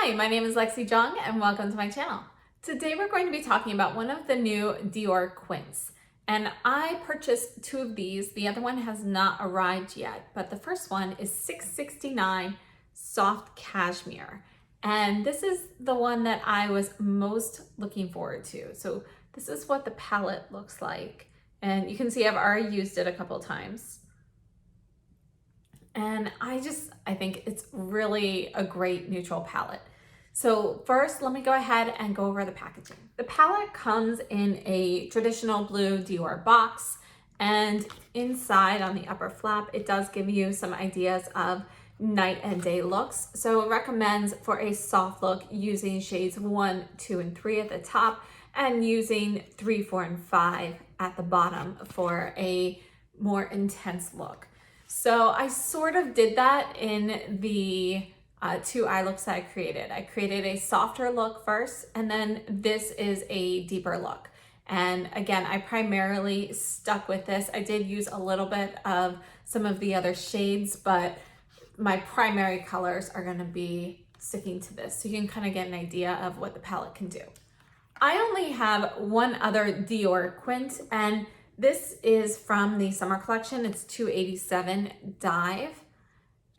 Hi, my name is Lexi Jung and welcome to my channel. Today we're going to be talking about one of the new Dior Quints. And I purchased two of these. The other one has not arrived yet, but the first one is $6.69 Soft Cashmere. And this is the one that I was most looking forward to. So this is what the palette looks like. And you can see I've already used it a couple times. And I think it's really a great neutral palette. So first, let me go ahead and go over the packaging. The palette comes in a traditional blue Dior box, and inside on the upper flap, it does give you some ideas of night and day looks. So it recommends for a soft look using shades 1, 2, and 3 at the top, and using 3, 4, and 5 at the bottom for a more intense look. So I sort of did that in the two eye looks that I created. I created a softer look first, and then this is a deeper look. And again, I primarily stuck with this. I did use a little bit of some of the other shades, but my primary colors are gonna be sticking to this. So you can kind of get an idea of what the palette can do. I only have one other Dior Quint, and this is from the summer collection. It's 287 Dive.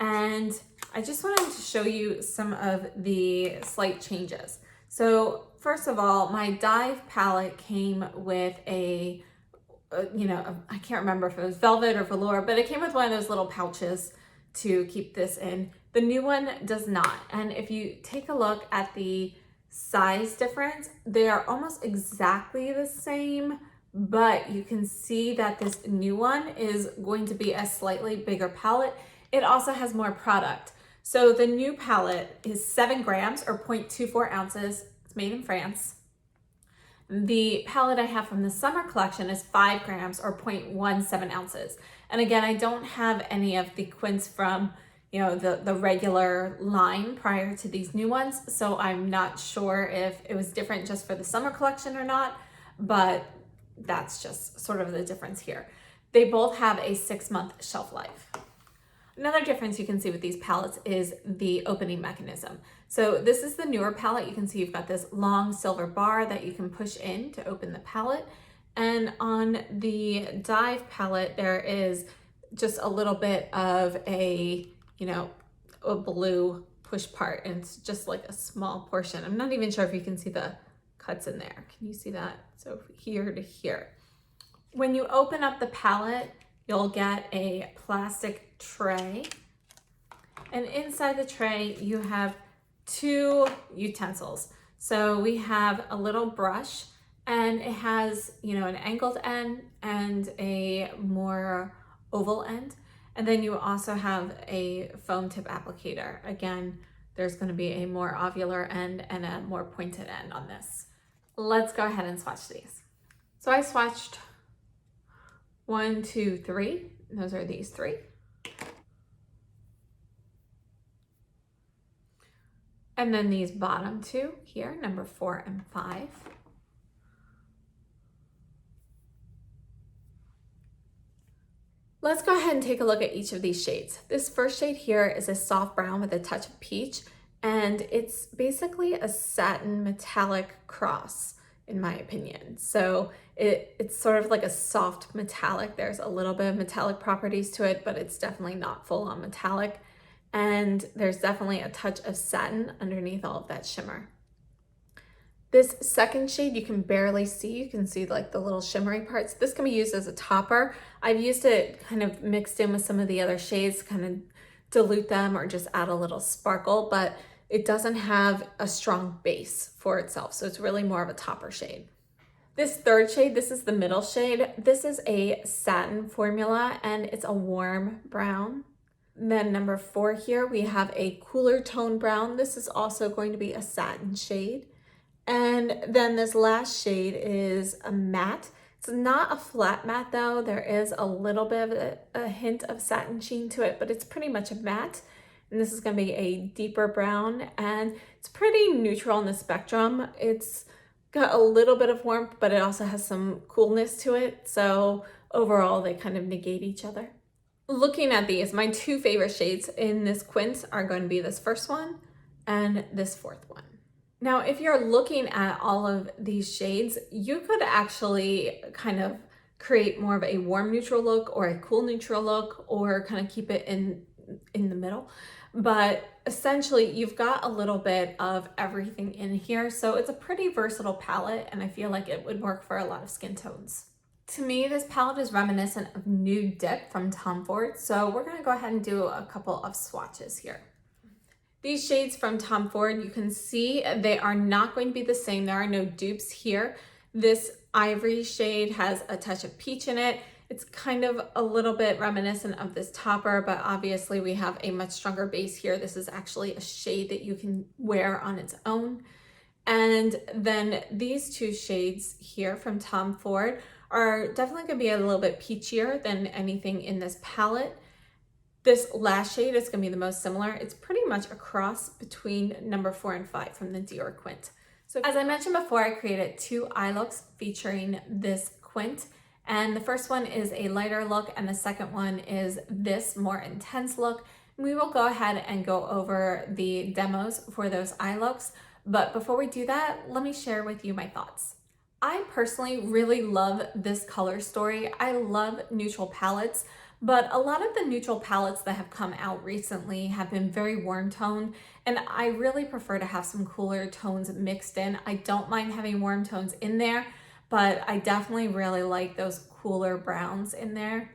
And I just wanted to show you some of the slight changes. So first of all, my Dive palette came with I can't remember if it was velvet or velour, but it came with one of those little pouches to keep this in. The new one does not. And if you take a look at the size difference, they are almost exactly the same, but you can see that this new one is going to be a slightly bigger palette. It also has more product. So the new palette is 7 grams or 0.24 ounces. It's made in France. The palette I have from the summer collection is 5 grams or 0.17 ounces. And again, I don't have any of the Quints from the regular line prior to these new ones. So I'm not sure if it was different just for the summer collection or not, but that's just sort of the difference here. They both have a 6-month shelf life. Another difference you can see with these palettes is the opening mechanism. So this is the newer palette. You can see you've got this long silver bar that you can push in to open the palette. And on the Dive palette, there is just a little bit of a blue push part, and it's just like a small portion. I'm not even sure if you can see the cuts in there. Can you see that? So here to here. When you open up the palette, you'll get a plastic tray. And inside the tray, you have 2 utensils. So we have a little brush, and it has, an angled end and a more oval end. And then you also have a foam tip applicator. Again, there's going to be a more ovular end and a more pointed end on this. Let's go ahead and swatch these. So I swatched 1, 2, 3. Those are these 3. And then these bottom 2 here, number 4 and 5. Let's go ahead and take a look at each of these shades. This first shade here is a soft brown with a touch of peach, and it's basically a satin metallic cross, in my opinion. So it's sort of like a soft metallic. There's a little bit of metallic properties to it, but it's definitely not full on metallic. And there's definitely a touch of satin underneath all of that shimmer. This second shade you can barely see. You can see like the little shimmery parts. This can be used as a topper. I've used it kind of mixed in with some of the other shades, kind of dilute them or just add a little sparkle, but it doesn't have a strong base for itself. So it's really more of a topper shade. This third shade, this is the middle shade. This is a satin formula, and it's a warm brown. Then number 4 here, we have a cooler tone brown. This is also going to be a satin shade. And then this last shade is a matte. It's not a flat matte though. There is a little bit of a hint of satin sheen to it, but it's pretty much a matte. And this is going to be a deeper brown, and it's pretty neutral on the spectrum. It's got a little bit of warmth, but it also has some coolness to it. So overall, they kind of negate each other. Looking at these, my 2 favorite shades in this Quint are going to be this first one and this fourth one. Now, if you're looking at all of these shades, you could actually kind of create more of a warm neutral look or a cool neutral look, or kind of keep it in the middle. But essentially you've got a little bit of everything in here. So it's a pretty versatile palette, and I feel like it would work for a lot of skin tones. To me, this palette is reminiscent of Nude Dip from Tom Ford. So we're gonna go ahead and do a couple of swatches here. These shades from Tom Ford, you can see they are not going to be the same. There are no dupes here. This ivory shade has a touch of peach in it. It's kind of a little bit reminiscent of this topper, but obviously we have a much stronger base here. This is actually a shade that you can wear on its own. And then these two shades here from Tom Ford are definitely gonna be a little bit peachier than anything in this palette. This last shade is gonna be the most similar. It's pretty much a cross between number 4 and 5 from the Dior Quint. So as I mentioned before, I created 2 eye looks featuring this Quint. And the first one is a lighter look, and the second one is this more intense look. We will go ahead and go over the demos for those eye looks. But before we do that, let me share with you my thoughts. I personally really love this color story. I love neutral palettes, but a lot of the neutral palettes that have come out recently have been very warm toned, and I really prefer to have some cooler tones mixed in. I don't mind having warm tones in there, but I definitely really like those cooler browns in there.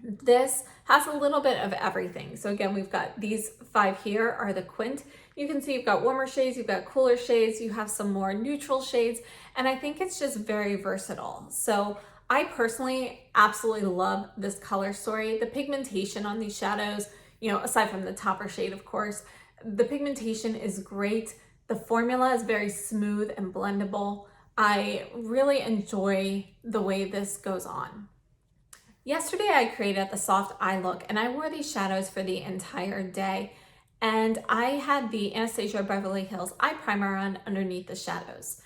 This has a little bit of everything. So again, we've got these 5 here are the Quint. You can see you've got warmer shades, you've got cooler shades, you have some more neutral shades, and I think it's just very versatile. So I personally absolutely love this color story. The pigmentation on these shadows, you know, aside from the topper shade, of course, the pigmentation is great. The formula is very smooth and blendable. I really enjoy the way this goes on. Yesterday I created the soft eye look, and I wore these shadows for the entire day. And I had the Anastasia Beverly Hills eye primer on underneath the shadows.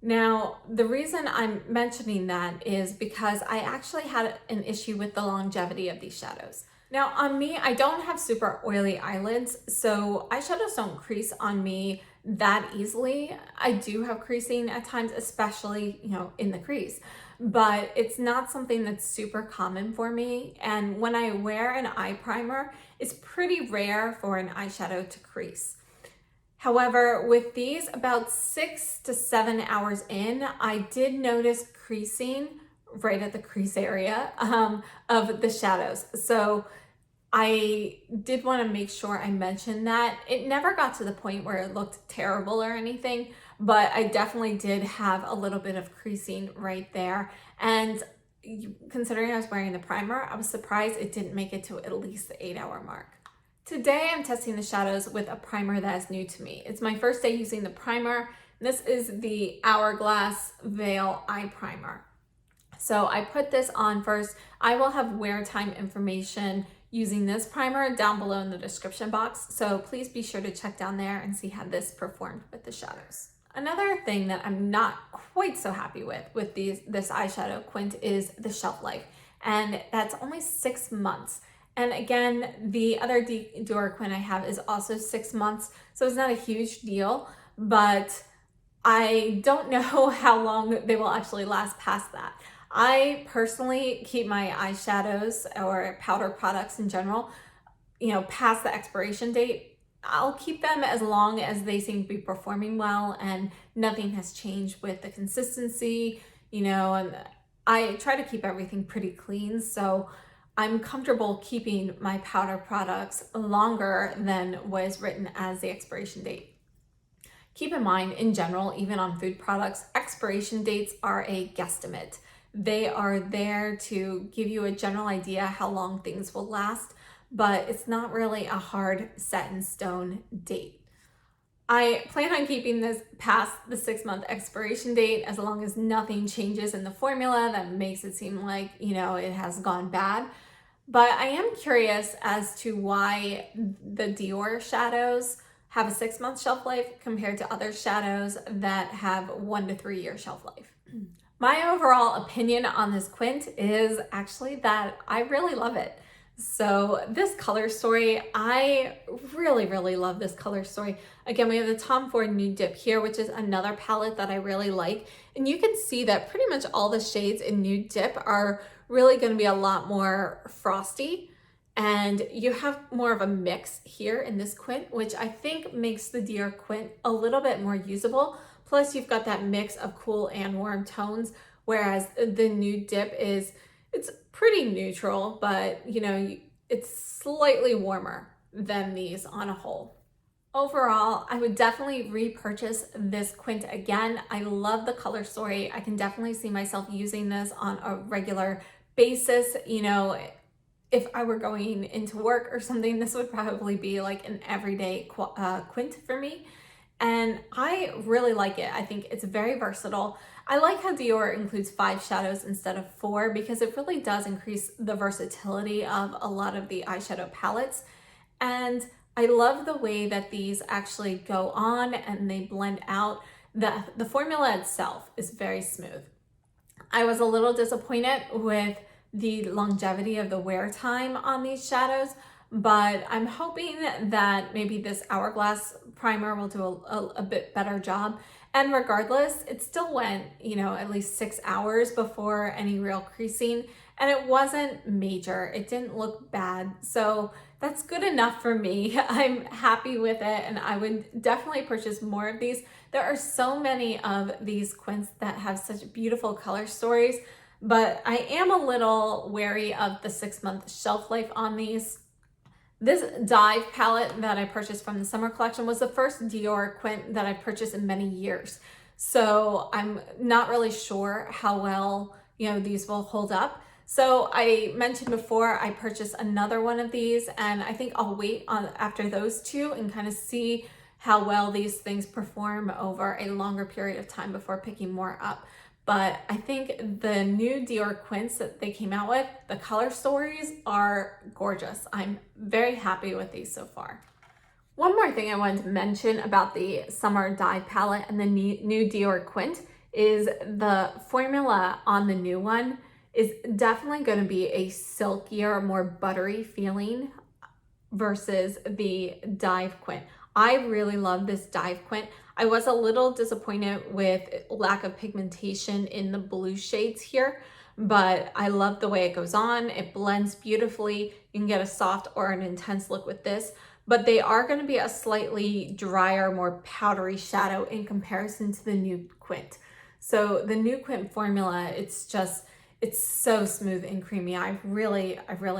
Now, the reason I'm mentioning that is because I actually had an issue with the longevity of these shadows. Now on me, I don't have super oily eyelids, so eyeshadows don't crease on me that easily. I do have creasing at times, especially, you know, in the crease, but it's not something that's super common for me. And when I wear an eye primer, it's pretty rare for an eyeshadow to crease. However, with these, about 6 to 7 hours in, I did notice creasing right at the crease area of the shadows. So I did want to make sure I mentioned that. It never got to the point where it looked terrible or anything, but I definitely did have a little bit of creasing right there. And considering I was wearing the primer, I was surprised it didn't make it to at least the 8-hour mark. Today I'm testing the shadows with a primer that is new to me. It's my first day using the primer. This is the Hourglass Veil Eye Primer. So I put this on first. I will have wear time information using this primer down below in the description box. So please be sure to check down there and see how this performed with the shadows. Another thing that I'm not quite so happy with this eyeshadow Quint is the shelf life. And that's only 6 months. And again, the other Dior Quint I have is also 6 months. So it's not a huge deal, but I don't know how long they will actually last past that. I personally keep my eyeshadows or powder products in general, you know, past the expiration date. I'll keep them as long as they seem to be performing well and nothing has changed with the consistency, you know, and I try to keep everything pretty clean. So I'm comfortable keeping my powder products longer than what is written as the expiration date. Keep in mind, in general, even on food products, expiration dates are a guesstimate. They are there to give you a general idea how long things will last, but it's not really a hard set in stone date. I plan on keeping this past the 6-month expiration date as long as nothing changes in the formula that makes it seem like, you know, it has gone bad. But I am curious as to why the Dior shadows have a 6-month shelf life compared to other shadows that have 1 to 3 year shelf life. My overall opinion on this Quint is actually that I really love it. So this color story, I really love this color story. Again, we have the Tom Ford Nude Dip here, which is another palette that I really like. And you can see that pretty much all the shades in Nude Dip are really going to be a lot more frosty. And you have more of a mix here in this Quint, which I think makes the Dior Quint a little bit more usable. Plus you've got that mix of cool and warm tones, whereas the Nude Dip it's pretty neutral, but you know, it's slightly warmer than these on a whole. Overall, I would definitely repurchase this Quint again. I love the color story. I can definitely see myself using this on a regular basis. You know, if I were going into work or something, this would probably be like an everyday Quint for me. And I really like it. I think it's very versatile. I like how Dior includes 5 shadows instead of 4 because it really does increase the versatility of a lot of the eyeshadow palettes. And I love the way that these actually go on and they blend out. The formula itself is very smooth. I was a little disappointed with the longevity of the wear time on these shadows, but I'm hoping that maybe this Hourglass primer will do a bit better job. And regardless, it still went, you know, at least 6 hours before any real creasing, and it wasn't major. It didn't look bad. So that's good enough for me. I'm happy with it, and I would definitely purchase more of these. There are so many of these Quints that have such beautiful color stories, but I am a little wary of the 6-month shelf life on these. This Dive palette that I purchased from the summer collection was the first Dior Quint that I purchased in many years. So I'm not really sure how well, you know, these will hold up. So I mentioned before I purchased another one of these, and I think I'll wait on after those two and kind of see how well these things perform over a longer period of time before picking more up. But I think the new Dior Quints that they came out with, the color stories are gorgeous. I'm very happy with these so far. One more thing I wanted to mention about the Summer Dye palette and the new Dior Quint is the formula on the new one is definitely going to be a silkier, more buttery feeling versus the Dive Quint. I really love this Dive Quint. I was a little disappointed with lack of pigmentation in the blue shades here, but I love the way it goes on. It blends beautifully. You can get a soft or an intense look with this, but they are going to be a slightly drier, more powdery shadow in comparison to the new Quint. So the new Quint formula, it's so smooth and creamy. I really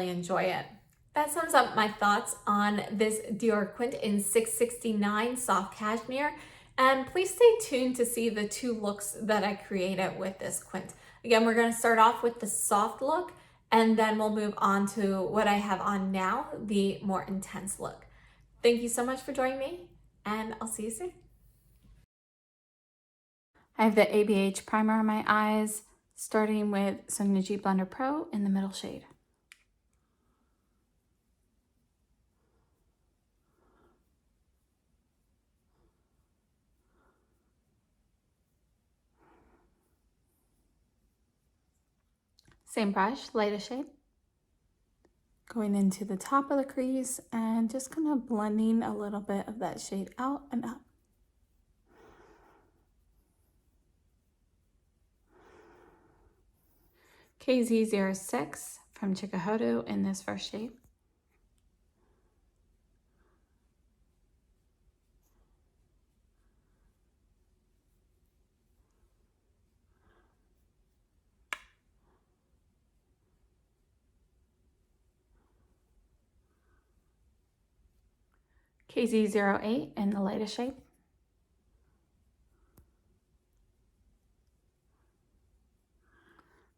enjoy it. That sums up my thoughts on this Dior Quint in 669 soft cashmere. And please stay tuned to see the 2 looks that I created with this Quint. Again, we're going to start off with the soft look, and then we'll move on to what I have on now, the more intense look. Thank you so much for joining me, and I'll see you soon. I have the ABH primer on my eyes, starting with Synergy Blender Pro in the middle shade. Same brush, lighter shade. Going into the top of the crease and just kind of blending a little bit of that shade out and up. KZ06 from Chikuhodo in this first shade. KZ08 in the lightest shade.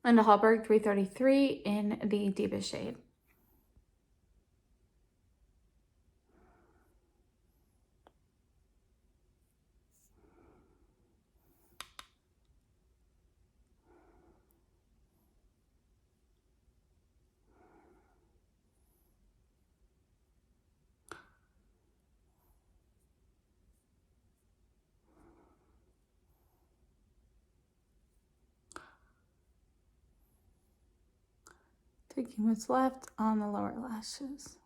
Linda Hallberg 333 in the deepest shade. Taking what's left on the lower lashes.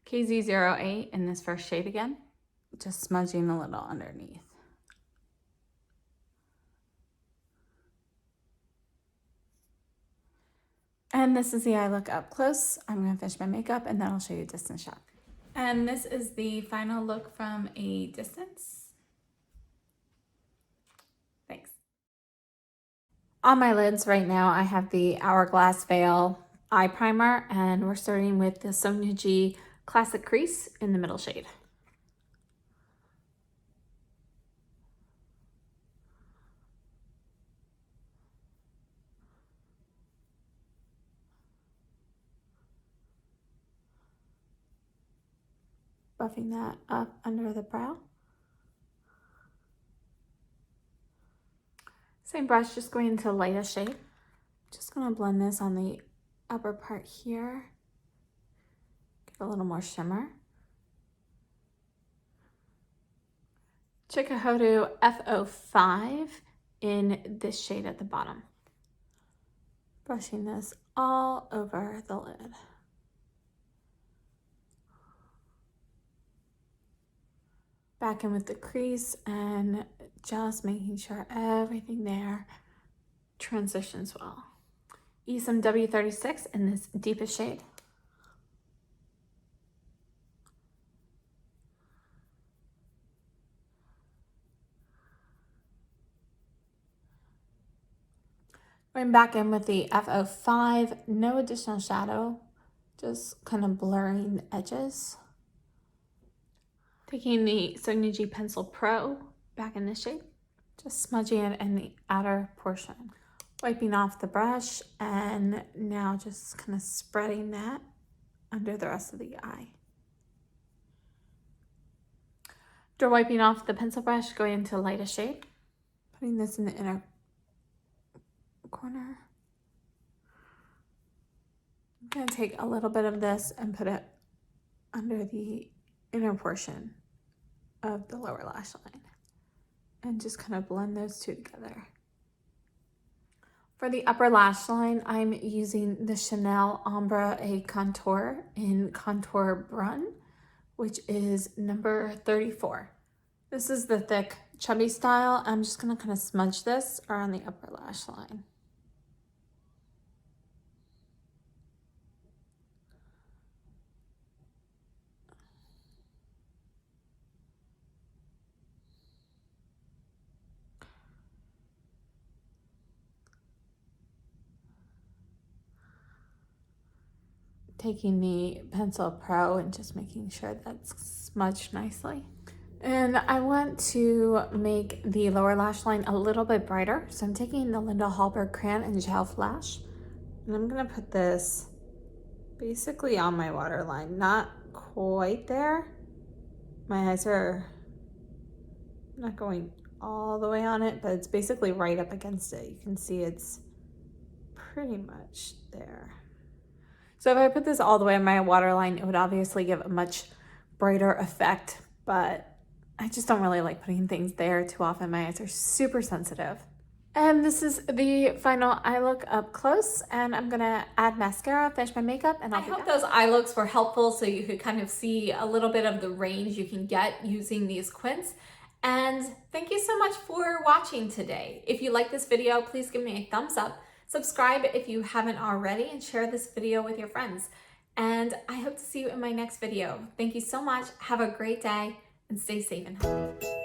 KZ08 in this first shade again. Just smudging a little underneath. And this is the eye look up close. I'm going to finish my makeup and then I'll show you a distance shot. And this is the final look from a distance. Thanks. On my lids right now, I have the Hourglass Veil Eye Primer, and we're starting with the Sonia G Classic Crease in the middle shade. Buffing that up under the brow. Same brush, just going into lightest shade. Just gonna blend this on the upper part here. Get a little more shimmer. Chantecaille F05 in this shade at the bottom. Brushing this all over the lid. Back in with the crease and just making sure everything there transitions well. Use some W36 in this deepest shade. Going back in with the F05, no additional shadow, just kind of blurring the edges. Taking the Sonia G Pencil Pro back in this shade, just smudging it in the outer portion. Wiping off the brush and now just kind of spreading that under the rest of the eye. After wiping off the pencil brush, going into lightest shade, putting this in the inner corner. I'm going to take a little bit of this and put it under the inner portion of the lower lash line and just kind of blend those two together. For the upper lash line, I'm using the Chanel Ombre A Contour in Contour Brun, which is number 34. This is the thick, chubby style. I'm just going to kind of smudge this around the upper lash line. Taking the Pencil Pro and just making sure that's smudged nicely. And I want to make the lower lash line a little bit brighter. So I'm taking the Linda Hallberg Crayon and Gel Flash. And I'm gonna put this basically on my waterline, not quite there. My eyes are not going all the way on it, but it's basically right up against it. You can see it's pretty much there. So if I put this all the way on my waterline, it would obviously give a much brighter effect, but I just don't really like putting things there too often. My eyes are super sensitive. And this is the final eye look up close, and I'm gonna add mascara, finish my makeup, and I hope those eye looks were helpful so you could kind of see a little bit of the range you can get using these Quints. And thank you so much for watching today. If you like this video, please give me a thumbs up. Subscribe if you haven't already, and share this video with your friends. And I hope to see you in my next video. Thank you so much. Have a great day and stay safe and healthy.